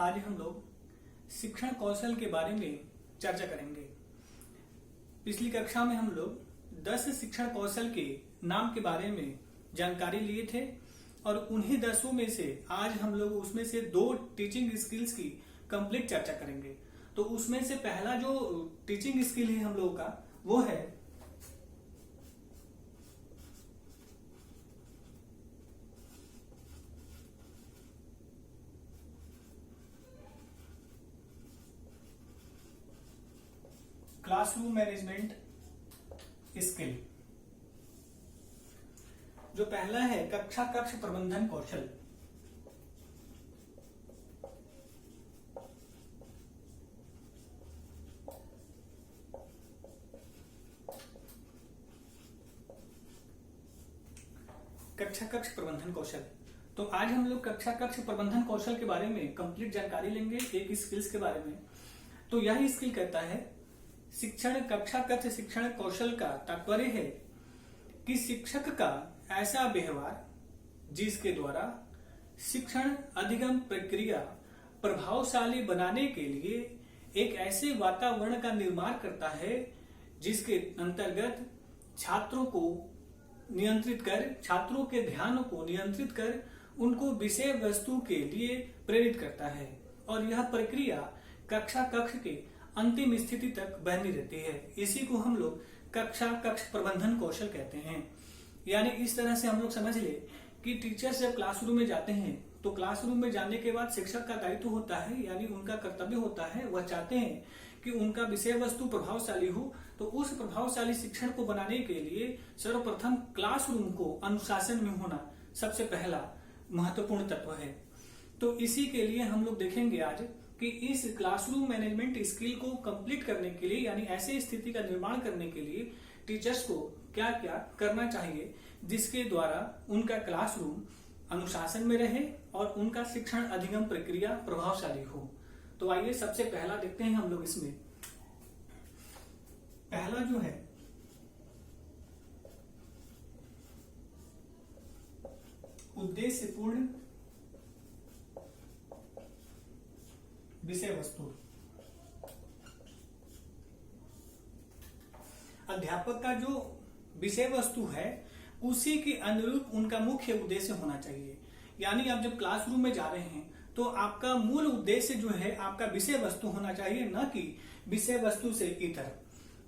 आज हम लोग शिक्षण कौशल के बारे में चर्चा करेंगे। पिछली कक्षा में हम लोग 10 शिक्षण कौशल के नाम के बारे में जानकारी लिए थे और उन्हीं 10 में से आज हम लोग उसमें से 2 टीचिंग स्किल्स की कंप्लीट चर्चा करेंगे। तो उसमें से पहला जो टीचिंग स्किल है हम लोगों का वो है क्लासरूम मैनेजमेंट स्किल। जो पहला है कक्षा कक्ष प्रबंधन कौशल। कक्षा कक्ष प्रबंधन कौशल। तो आज हम लोग कक्षा कक्ष प्रबंधन कौशल के बारे में कंप्लीट जानकारी लेंगे, एक स्किल्स के बारे में। तो यह स्किल कहता है शिक्षण कक्षा कक्ष शिक्षण कौशल का तात्पर्य है कि शिक्षक का ऐसा व्यवहार जिसके द्वारा शिक्षण अधिगम प्रक्रिया प्रभावशाली बनाने के लिए एक ऐसे वातावरण का निर्माण करता है जिसके अंतर्गत छात्रों को नियंत्रित कर, छात्रों के ध्यान को नियंत्रित कर उनको विषय वस्तु के लिए प्रेरित करता है और यह प्रक्रिया कक्षा कक्ष के अंतिम स्थिति तक बनी रहती है। इसी को हम लोग कक्षा कक्ष प्रबंधन कौशल कहते हैं। यानी इस तरह से हम लोग समझ ले कि टीचर्स जब क्लासरूम में जाते हैं तो क्लासरूम में जाने के बाद शिक्षक का दायित्व होता है, यानी उनका कर्तव्य होता है, वह चाहते हैं कि उनका विषय वस्तु प्रभावशाली हो। तो उस प्रभावशाली शिक्षण को बनाने के लिए सर्वप्रथम क्लासरूम को अनुशासन में होना सबसे पहला महत्वपूर्ण तत्व है। तो इसी के लिए हम लोग देखेंगे आज कि इस क्लासरूम मैनेजमेंट स्किल को कंप्लीट करने के लिए, यानी ऐसे स्थिति का निर्माण करने के लिए टीचर्स को क्या क्या करना चाहिए जिसके द्वारा उनका क्लासरूम अनुशासन में रहे और उनका शिक्षण अधिगम प्रक्रिया प्रभावशाली हो। तो आइए सबसे पहला देखते हैं हम लोग इसमें। पहला जो है उद्देश्यपूर्ण विषय वस्तु। अध्यापक का जो विषय वस्तु है उसी के अनुरूप उनका मुख्य उद्देश्य होना चाहिए। यानी आप जब क्लासरूम में जा रहे हैं तो आपका मूल उद्देश्य जो है आपका विषय वस्तु होना चाहिए, न कि विषय वस्तु से इतर।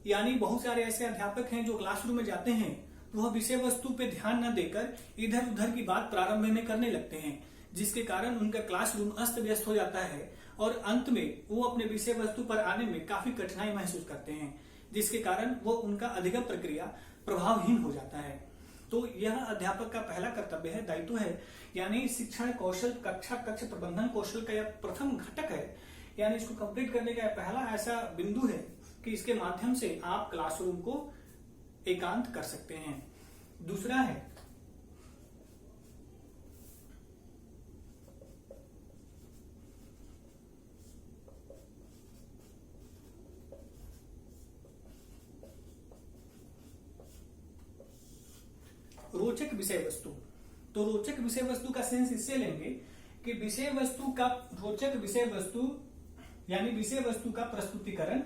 यानी बहुत सारे ऐसे अध्यापक हैं जो क्लासरूम में जाते हैं तो वह विषय वस्तु पे ध्यान न देकर इधर उधर की बात प्रारंभ में करने लगते हैं, जिसके कारण उनका क्लासरूम अस्त व्यस्त हो जाता है और अंत में वो अपने विषय वस्तु पर आने में काफी कठिनाई महसूस करते हैं, जिसके कारण वो उनका अधिगम प्रक्रिया प्रभावहीन हो जाता है। तो यह अध्यापक का पहला कर्तव्य है, दायित्व है। यानी शिक्षण कौशल कक्षा कक्ष प्रबंधन कौशल का यह प्रथम घटक है। यानी इसको कंप्लीट करने का पहला ऐसा बिंदु है कि इसके माध्यम से आप क्लासरूम को एकांत कर सकते हैं। दूसरा है रोचक विषय वस्तु। तो रोचक विषय वस्तु का सेंस इससे लेंगे कि विषय वस्तु का रोचक विषय वस्तु यानी विषय वस्तु का प्रस्तुतिकरण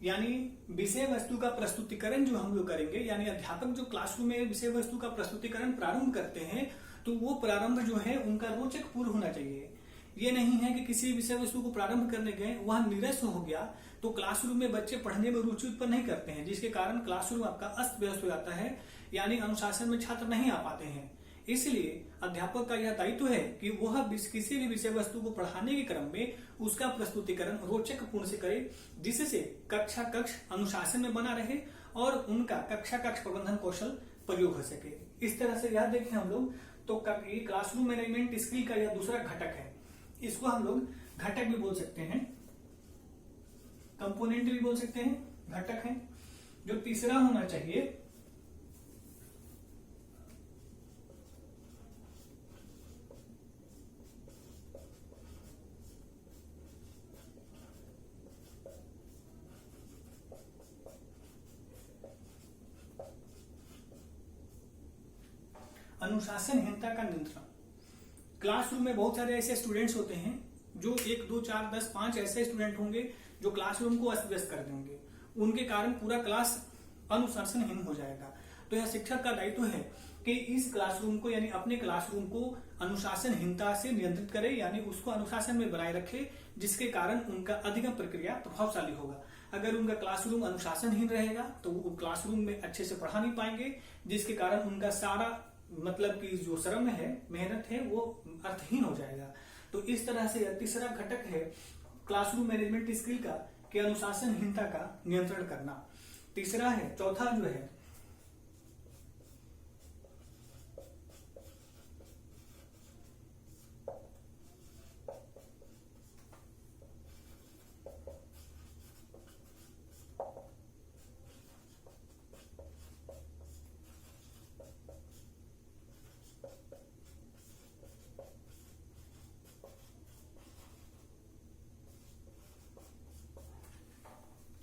यानी विषय वस्तु का प्रस्तुतिकरण जो हम लोग करेंगे, यानी अध्यापक जो क्लासरूम में विषय वस्तु का प्रस्तुतिकरण प्रारंभ करते हैं तो वो प्रारंभ जो है उनका रोचक पूर्ण होना चाहिए। ये नहीं है कि किसी विषय वस्तु को प्रारंभ करने गए वह निरस हो गया तो क्लासरूम में बच्चे पढ़ने में रुचि उत्पन्न नहीं करते हैं, जिसके कारण क्लासरूम आपका अस्त व्यस्त हो जाता है, यानी अनुशासन में छात्र नहीं आ पाते हैं। इसलिए अध्यापक का यह दायित्व है कि वह किसी भी विषय वस्तु को पढ़ाने के क्रम में उसका प्रस्तुतिकरण रोचक पूर्ण से करे, जिससे कक्षा कक्ष अनुशासन में बना रहे और उनका कक्षा कक्ष प्रबंधन कौशल प्रयोग हो सके। इस तरह से यह देखें हम लोग तो क्लासरूम मैनेजमेंट स्किल का यह दूसरा घटक है। इसको हम लोग घटक भी बोल सकते हैं, कंपोनेंट भी बोल सकते हैं, घटक है। जो तीसरा होना चाहिए अनुशासनहीनता का नियंत्रण। क्लासरूम में बहुत सारे ऐसे स्टूडेंट्स होते हैं जो 1, 2, 4, 10, 5 ऐसे स्टूडेंट होंगे जो क्लासरूम को अस्त व्यस्त कर देंगे। उनके कारण पूरा क्लास अनुशासनहीन हो जाएगा। तो यह शिक्षक का दायित्व है कि इस क्लासरूम को यानी अपने क्लासरूम को अनुशासनहीनता से नियंत्रित करे, यानी उसको अनुशासन में बनाए रखे, जिसके कारण उनका अधिगम प्रक्रिया प्रभावशाली होगा। अगर उनका क्लासरूम अनुशासनहीन रहेगा तो वो क्लासरूम में अच्छे से पढ़ा नहीं पाएंगे, जिसके कारण उनका सारा मतलब कि जो श्रम है, मेहनत है, वो अर्थहीन हो जाएगा। तो इस तरह से तीसरा घटक है क्लासरूम मैनेजमेंट स्किल का कि अनुशासनहीनता का नियंत्रण करना। तीसरा है, चौथा जो है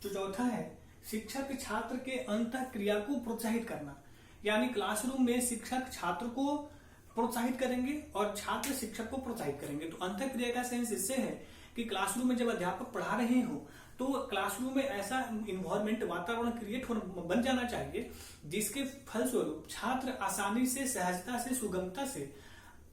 चौथा है शिक्षक छात्र के अंतःक्रिया को प्रोत्साहित करना। यानी क्लासरूम में शिक्षक छात्र को प्रोत्साहित करेंगे और छात्र शिक्षक को प्रोत्साहित करेंगे। तो अंतःक्रिया का सेंस इससे है कि क्लासरूम में जब अध्यापक पढ़ा रहे हो तो क्लासरूम में ऐसा इन्वायरमेंट, वातावरण क्रिएट बन जाना चाहिए जिसके फलस्वरूप छात्र आसानी से, सहजता से, सुगमता से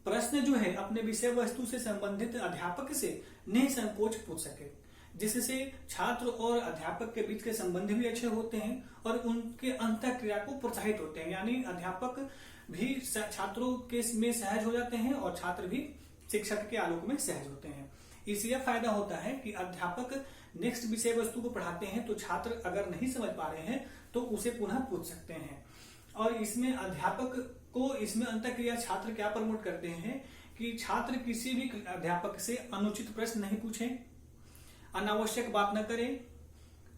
प्रश्न जो है अपने विषय वस्तु से संबंधित अध्यापक से निसंकोच पूछ सके, जिससे छात्र और अध्यापक के बीच के संबंध भी अच्छे होते हैं और उनके अंतःक्रिया को प्रोत्साहित होते हैं। यानी अध्यापक भी छात्रों के में सहज हो जाते हैं और छात्र भी शिक्षक के आलोक में सहज होते हैं। इससे यह फायदा होता है कि अध्यापक नेक्स्ट विषय वस्तु को पढ़ाते हैं तो छात्र अगर नहीं समझ पा रहे हैं तो उसे पुनः पूछ सकते हैं। और इसमें अध्यापक को इसमें अंतःक्रिया छात्र क्या प्रमोट करते हैं कि छात्र किसी भी अध्यापक से अनुचित प्रश्न नहीं पूछें, अनावश्यक बात न करें,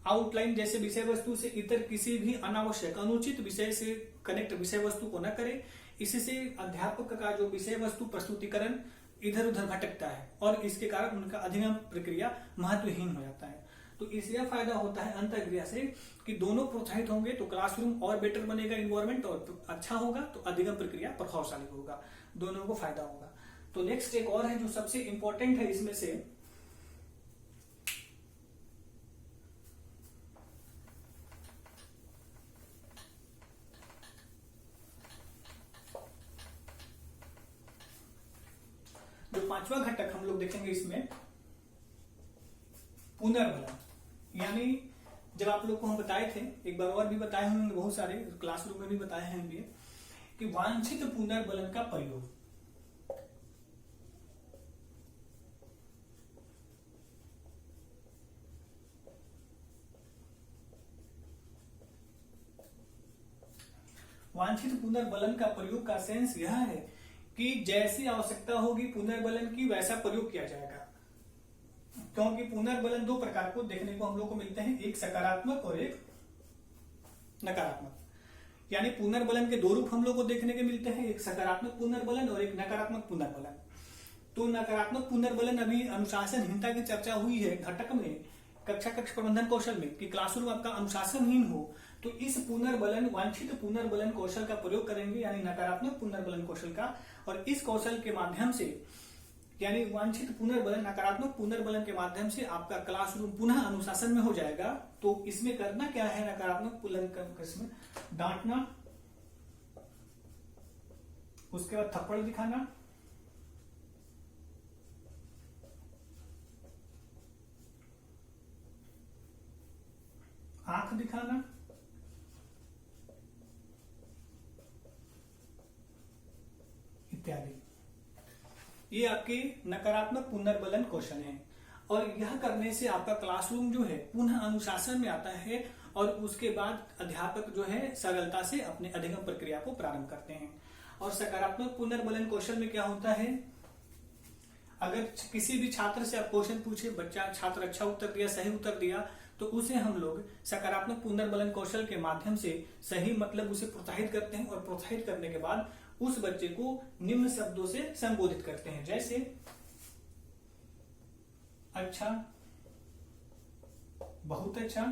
आउटलाइन जैसे विषय वस्तु से इतर किसी भी अनावश्यक अनुचित विषय से कनेक्ट विषय वस्तु को न करें। इससे अध्यापक का जो विषय वस्तु प्रस्तुतिकरण इधर उधर भटकता है और इसके कारण उनका अधिगम प्रक्रिया महत्वहीन हो जाता है। तो इसलिए फायदा होता है अंतःक्रिया से कि दोनों प्रोत्साहित होंगे तो क्लासरूम और बेटर बनेगा, इन्वायरमेंट और अच्छा होगा, तो अधिगम प्रक्रिया प्रभावशाली होगा, दोनों को फायदा होगा। तो नेक्स्ट एक और है जो सबसे इंपॉर्टेंट है इसमें से, जो पांचवा घटक हम लोग देखेंगे इसमें पुनर्बलन। यानी जब आप लोग को हम बताए थे, एक बार और भी बताए होंगे, बहुत सारे क्लासरूम में भी बताए हैं हम कि वांछित पुनर्बलन का प्रयोग। वांछित पुनर्बलन का प्रयोग का सेंस यह है कि जैसी आवश्यकता होगी पुनर्बलन की वैसा प्रयोग किया जाएगा। क्योंकि पुनर्बलन दो प्रकार को देखने को हम लोग को मिलते हैं, एक सकारात्मक और एक नकारात्मक। यानी पुनर्बलन के दो रूप हम लोग को देखने के मिलते हैं, एक सकारात्मक पुनर्बलन और एक नकारात्मक पुनर्बलन। तो नकारात्मक पुनर्बलन अभी अनुशासनहीनता की चर्चा हुई है घटक में, कक्षा कक्ष प्रबंधन कौशल में, कि क्लासरूम आपका अनुशासनहीन हो तो इस पुनर्बलन, वांछित पुनर्बलन कौशल का प्रयोग करेंगे, यानी नकारात्मक पुनर्बलन कौशल का। और इस कौशल के माध्यम से, यानी वांछित पुनर्बलन, नकारात्मक पुनर्बलन के माध्यम से आपका क्लासरूम पुनः अनुशासन में हो जाएगा। तो इसमें करना क्या है, नकारात्मक पुनर्बलन इसमें डांटना, उसके बाद थप्पड़ दिखाना, आंख दिखाना, इत्यादि। ये आपके नकारात्मक पुनर्बलन कौशल हैं। और यह करने से आपका क्लासरूम जो है पुनः अनुशासन में आता है और उसके बाद अध्यापक जो है सरलता से अपने अधिगम प्रक्रिया को प्रारंभ करते हैं। और सकारात्मक पुनर्बलन कौशल में क्या होता है, अगर किसी भी छात्र से आप क्वेश्चन पूछे, बच्चा छात्र अच्छा उत्तर दिया, सही उत्तर दिया, तो उसे हम लोग सकारात्मक पुनर्बलन कौशल के माध्यम से सही मतलब उसे प्रोत्साहित करते हैं और प्रोत्साहित करने के बाद उस बच्चे को निम्न शब्दों से संबोधित करते हैं, जैसे अच्छा, बहुत अच्छा,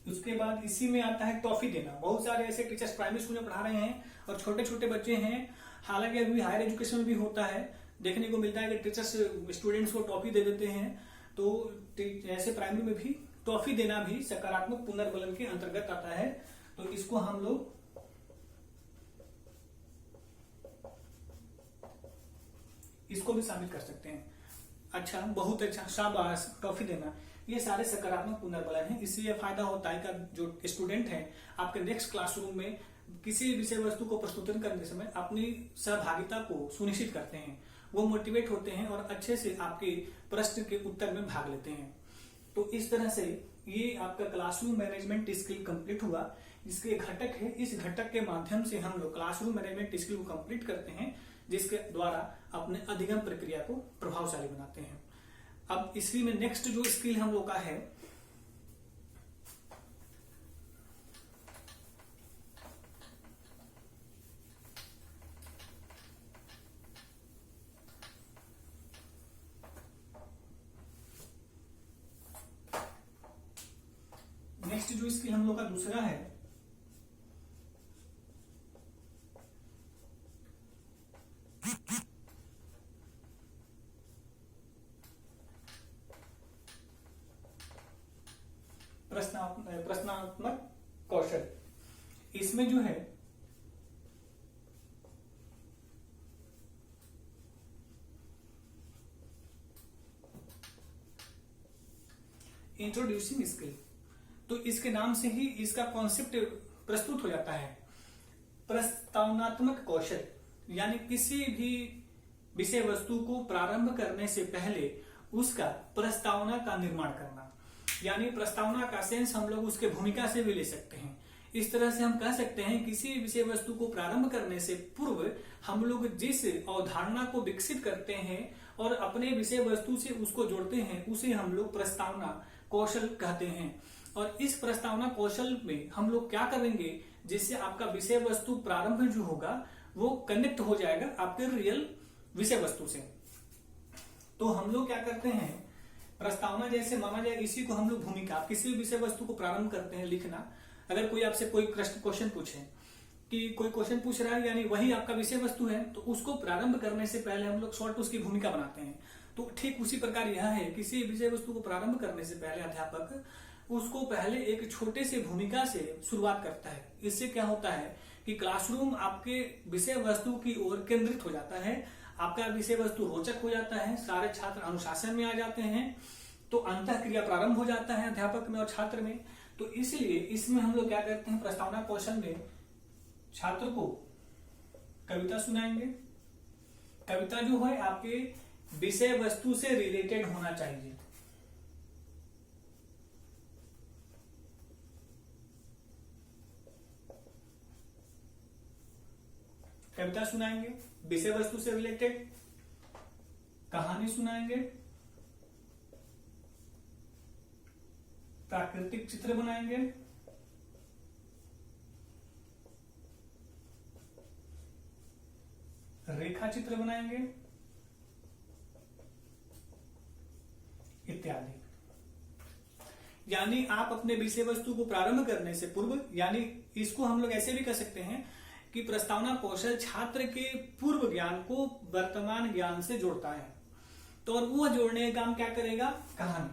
उसके बाद इसी में आता है टॉफी देना। बहुत सारे ऐसे टीचर्स प्राइमरी स्कूल में पढ़ा रहे हैं और छोटे छोटे बच्चे हैं, हालांकि अभी हायर एजुकेशन में भी होता है, देखने को मिलता है कि टीचर्स स्टूडेंट्स को टॉफी दे देते हैं। तो ऐसे प्राइमरी में भी टॉफी देना भी सकारात्मक पुनर्बलन के अंतर्गत आता है। तो इसको हम लोग इसको भी शामिल कर सकते हैं। अच्छा, बहुत अच्छा, शाबाश, टॉफी देना, ये सारे सकारात्मक पुनर्बलन है। इससे यह फायदा होता है कि जो स्टूडेंट हैं आपके नेक्स्ट क्लासरूम में किसी विषय वस्तु को प्रस्तुत करने के समय अपनी सहभागिता को सुनिश्चित करते हैं, वो मोटिवेट होते हैं और अच्छे से आपके प्रश्न के उत्तर में भाग लेते हैं। तो इस तरह से ये आपका क्लासरूम मैनेजमेंट स्किल कंप्लीट हुआ। इसके घटक है, इस घटक के माध्यम से हम लोग क्लासरूम मैनेजमेंट स्किल को कंप्लीट करते हैं, जिसके द्वारा अपने अधिगम प्रक्रिया को प्रभावशाली बनाते हैं। अब इसी में नेक्स्ट जो स्किल हम लोग का है, नेक्स्ट जो स्किल हम लोग का दूसरा है, प्रश्नात्मक कौशल। इसमें जो है इंट्रोड्यूसिंग स्किल, तो इसके नाम से ही इसका कॉन्सेप्ट प्रस्तुत हो जाता है। प्रस्तावनात्मक कौशल यानी किसी भी विषय वस्तु को प्रारंभ करने से पहले उसका प्रस्तावना का निर्माण करना, यानी प्रस्तावना का सेंस हम लोग उसके भूमिका से भी ले सकते हैं। इस तरह से हम कह सकते हैं किसी विषय वस्तु को प्रारंभ करने से पूर्व हम लोग जिस अवधारणा को विकसित करते हैं और अपने विषय वस्तु से उसको जोड़ते हैं, उसे हम लोग प्रस्तावना कौशल कहते हैं। और इस प्रस्तावना कौशल में हम लोग क्या करेंगे, जिससे आपका विषय वस्तु प्रारंभ जो होगा वो कनेक्ट हो जाएगा आपके रियल विषय वस्तु से। तो हम लोग क्या करते हैं, प्रस्तावना जैसे माना जाए, इसी को हम लोग भूमिका, किसी भी विषय वस्तु को प्रारंभ करते हैं लिखना। अगर कोई आपसे कोई क्वेश्चन पूछे कि कोई क्वेश्चन पूछ रहा है, यानी वही आपका विषय वस्तु है, तो उसको प्रारंभ करने से पहले हम लोग शॉर्ट उसकी भूमिका बनाते हैं। तो ठीक उसी प्रकार यह है, किसी विषय वस्तु को प्रारंभ करने से पहले अध्यापक उसको पहले एक छोटे से भूमिका से शुरुआत करता है। इससे क्या होता है कि क्लासरूम आपके विषय वस्तु की ओर केंद्रित हो जाता है, आपका विषय वस्तु रोचक हो जाता है, सारे छात्र अनुशासन में आ जाते हैं, तो अंतः क्रिया प्रारंभ हो जाता है अध्यापक में और छात्र में। तो इसलिए इसमें हम लोग क्या करते हैं, प्रस्तावना कौशल में छात्र को कविता सुनाएंगे। कविता जो है आपके विषय वस्तु से रिलेटेड होना चाहिए। कविता सुनाएंगे विषय वस्तु से रिलेटेड, कहानी सुनाएंगे, प्राकृतिक चित्र बनाएंगे, रेखा चित्र बनाएंगे इत्यादि। यानी आप अपने विषय वस्तु को प्रारंभ करने से पूर्व, यानी इसको हम लोग ऐसे भी कर सकते हैं कि प्रस्तावना कौशल छात्र के पूर्व ज्ञान को वर्तमान ज्ञान से जोड़ता है। तो और वो जोड़ने का काम क्या करेगा, कहानी।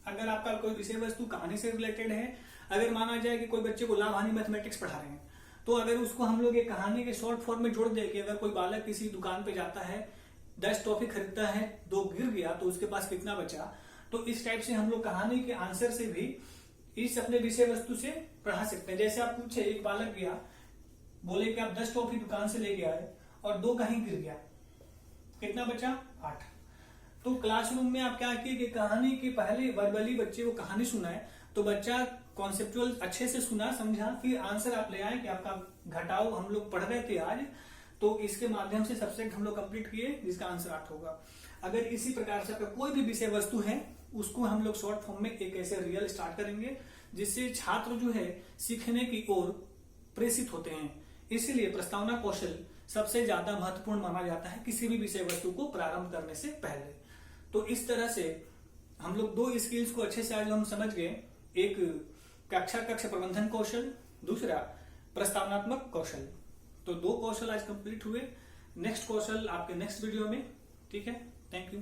अगर आपका कोई विषय वस्तु कहानी से रिलेटेड है, अगर माना जाए कि कोई बच्चे को लाभ हानि मैथमेटिक्स पढ़ा रहे हैं, तो अगर उसको हम लोग एक कहानी के शॉर्ट फॉर्म में जोड़ दे कि अगर कोई बालक किसी दुकान पे जाता है, 10 टॉफी खरीदता है, 2 गिर गया तो उसके पास कितना बचा, तो इस टाइप से हम लोग कहानी के आंसर से भी इस अपने विषय वस्तु से पढ़ा सकते हैं। जैसे आप पूछे, एक बालक गया, बोले कि आप 10 टॉफी दुकान से ले गया है और 2 कहीं गिर गया, कितना बचा, 8। तो क्लासरूम में आप क्या किए कि कहानी के पहले वर्बली बच्चे को कहानी सुनाए, तो बच्चा कॉन्सेप्चुअल अच्छे से सुना, समझा, फिर आंसर आप ले आए कि आपका घटाओ हम लोग पढ़ रहे थे आज, तो इसके माध्यम से सब्जेक्ट हम लोग कंप्लीट किए, जिसका आंसर 8 होगा। अगर इसी प्रकार से आपका कोई भी विषय वस्तु है, उसको हम लोग शॉर्ट फॉर्म में एक ऐसे रियल स्टार्ट करेंगे, जिससे छात्र जो है सीखने की ओर प्रेषित होते हैं। इसलिए प्रस्तावना कौशल सबसे ज्यादा महत्वपूर्ण माना जाता है किसी भी विषय वस्तु को प्रारंभ करने से पहले। तो इस तरह से हम लोग 2 स्किल्स को अच्छे से आज हम समझ गए। एक कक्षा कक्ष प्रबंधन कौशल, दूसरा प्रस्तावनात्मक कौशल। तो 2 कौशल आज कंप्लीट हुए। नेक्स्ट कौशल आपके नेक्स्ट वीडियो में। ठीक है, थैंक यू।